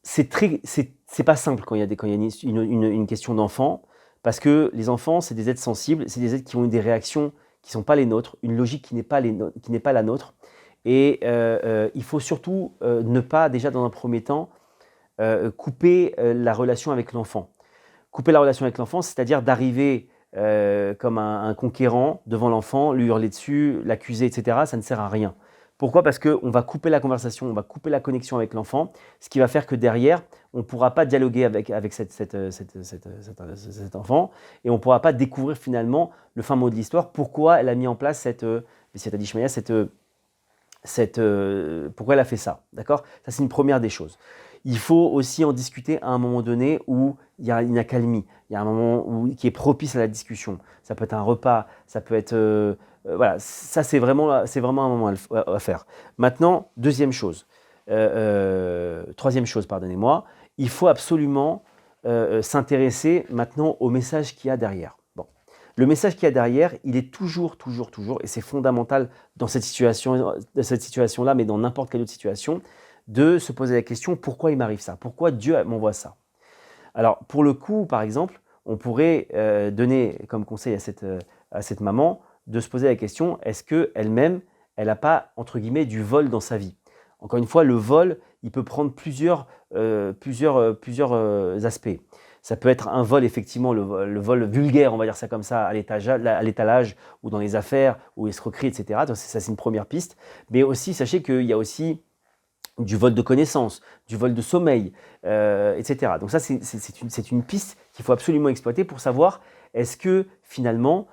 c'est pas simple quand il y a, quand il y a une question d'enfant, parce que les enfants, c'est des êtres sensibles, c'est des êtres qui ont eu des réactions qui ne sont pas les nôtres, une logique qui n'est pas, qui n'est pas la nôtre. Et il faut surtout ne pas, déjà dans un premier temps, couper la relation avec l'enfant. Couper la relation avec l'enfant, c'est-à-dire d'arriver comme un conquérant devant l'enfant, lui hurler dessus, l'accuser, etc. Ça ne sert à rien. Pourquoi? Parce qu'on va couper la conversation, on va couper la connexion avec l'enfant, ce qui va faire que derrière, on ne pourra pas dialoguer avec cet enfant et on ne pourra pas découvrir finalement le fin mot de l'histoire, pourquoi elle a mis en place pourquoi elle a fait ça. D'accord? Ça, c'est une première des choses. Il faut aussi en discuter à un moment donné où il y a une accalmie, il y a un moment qui est propice à la discussion. Ça peut être un repas, ça peut être... voilà, ça c'est vraiment un moment à faire. Maintenant, troisième chose, pardonnez-moi, il faut absolument s'intéresser maintenant au message qu'il y a derrière. Bon. Le message qu'il y a derrière, il est toujours, et c'est fondamental dans cette situation-là, mais dans n'importe quelle autre situation, de se poser la question, pourquoi il m'arrive ça? Pourquoi Dieu m'envoie ça? Alors, pour le coup, par exemple, on pourrait donner comme conseil à cette maman de se poser la question, est-ce qu'elle-même, elle n'a pas, entre guillemets, du vol dans sa vie? Encore une fois, le vol, il peut prendre plusieurs aspects. Ça peut être un vol, effectivement, le vol vulgaire, on va dire ça comme ça, à l'étalage ou dans les affaires, ou escroquerie, etc. Donc, ça, c'est une première piste. Mais aussi, sachez qu'il y a aussi du vol de connaissances, du vol de sommeil, etc. Donc ça, c'est une piste qu'il faut absolument exploiter pour savoir est-ce que finalement,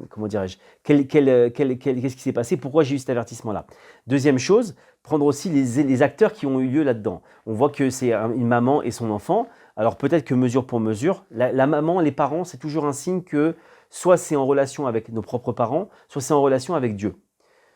comment dirais-je, qu'est-ce qui s'est passé, pourquoi j'ai eu cet avertissement-là. Deuxième chose, prendre aussi les acteurs qui ont eu lieu là-dedans. On voit que c'est une maman et son enfant. Alors peut-être que mesure pour mesure, la maman, les parents, c'est toujours un signe que soit c'est en relation avec nos propres parents, soit c'est en relation avec Dieu.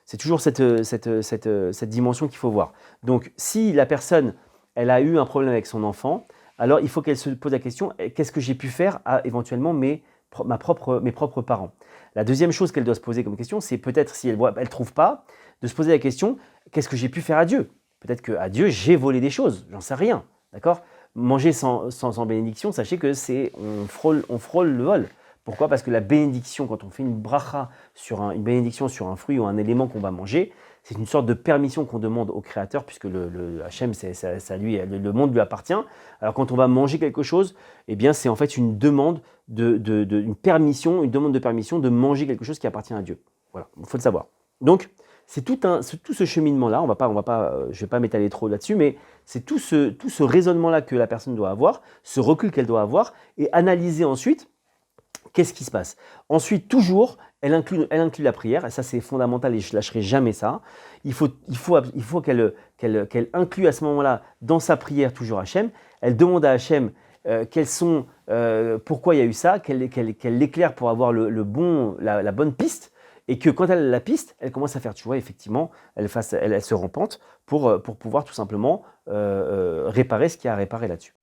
C'est toujours cette dimension qu'il faut voir. Donc, si la personne, elle a eu un problème avec son enfant, alors il faut qu'elle se pose la question, qu'est-ce que j'ai pu faire à éventuellement mes propres parents? La deuxième chose qu'elle doit se poser comme question, c'est peut-être, si elle ne trouve pas, de se poser la question, qu'est-ce que j'ai pu faire à Dieu? Peut-être qu'à Dieu, j'ai volé des choses, j'en sais rien. D'accord? Manger sans bénédiction, sachez que on frôle le vol. Pourquoi? Parce que la bénédiction, quand on fait une bracha une bénédiction sur un fruit ou un élément qu'on va manger, c'est une sorte de permission qu'on demande au Créateur, puisque le Hachem, le monde lui appartient. Alors quand on va manger quelque chose, eh bien c'est en fait une demande une demande de permission de manger quelque chose qui appartient à Dieu. Voilà, il faut le savoir. Donc c'est tout ce cheminement-là. Je vais pas m'étaler trop là-dessus, mais c'est tout ce raisonnement-là que la personne doit avoir, ce recul qu'elle doit avoir, et analyser ensuite. Qu'est-ce qui se passe? Ensuite, toujours, elle inclut la prière, et ça c'est fondamental et je ne lâcherai jamais ça. Il faut qu'elle inclue à ce moment-là dans sa prière toujours Hachem. Elle demande à Hachem pourquoi il y a eu ça, qu'elle l'éclaire pour avoir la bonne piste, et que quand elle a la piste, elle commence à faire tchouva, effectivement, elle se repente pour pouvoir tout simplement réparer ce qu'il y a à réparer là-dessus.